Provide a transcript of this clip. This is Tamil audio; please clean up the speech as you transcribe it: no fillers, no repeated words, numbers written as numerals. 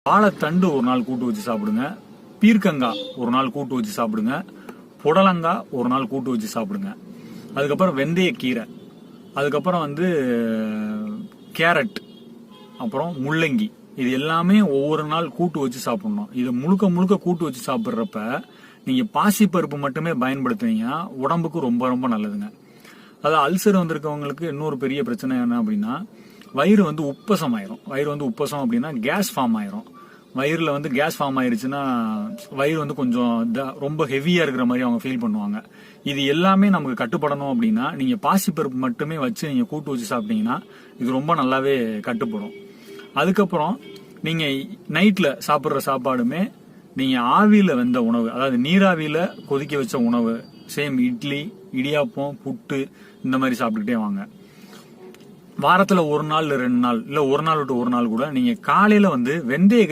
வாழைத்தண்டு ஒரு நாள் கூட்டு வச்சு சாப்பிடுங்க. பீர்க்கங்காய் ஒரு நாள் கூட்டு வச்சு சாப்பிடுங்க. புடலங்காய் ஒரு நாள் கூட்டு வச்சு சாப்பிடுங்க. அதுக்கப்புறம் வெந்தயக்கீரை, அதுக்கப்புறம் கேரட், அப்புறம் முள்ளங்கி, இது எல்லாமே ஒவ்வொரு நாள் கூட்டு வச்சு சாப்பிடணும். இது முழுக்க முழுக்க கூட்டு வச்சு சாப்பிட்றப்ப நீங்க பாசிப்பருப்பு மட்டுமே பயன்படுத்துனீங்கன்னா உடம்புக்கு ரொம்ப ரொம்ப நல்லதுங்க. அதாவது அல்சர் வந்திருக்கவங்களுக்கு இன்னொரு பெரிய பிரச்சனை என்ன அப்படின்னா, வயிறு உப்பசம் ஆயிரும். வயிறு உப்பசம் அப்படின்னா கேஸ் ஃபார்ம் ஆயிரும். வயிறுல கேஸ் ஃபார்ம் ஆயிருச்சுன்னா வயிறு கொஞ்சம் ரொம்ப ஹெவியா இருக்கிற மாதிரி அவங்க ஃபீல் பண்ணுவாங்க. இது எல்லாமே நமக்கு கட்டுப்படணும் அப்படின்னா நீங்க பாசிப்பருப்பு மட்டுமே வச்சு நீங்க கூட்டு வச்சு சாப்பிட்டீங்கன்னா இது ரொம்ப நல்லாவே கட்டுப்படும். அதுக்கப்புறம் நீங்க நைட்ல சாப்பிட்ற சாப்பாடுமே நீங்க ஆவியில வெந்த உணவு, அதாவது நீராவியில கொதிக்க வச்ச உணவு, சேம் இட்லி, இடியாப்பம், புட்டு, இந்த மாதிரி சாப்பிட்டுக்கிட்டே வாங்க. வாரத்துல ஒரு நாள் 2 நாள் இல்ல ஒரு நாள் விட்டு ஒரு நாள் கூட நீங்க காலையில வெந்தய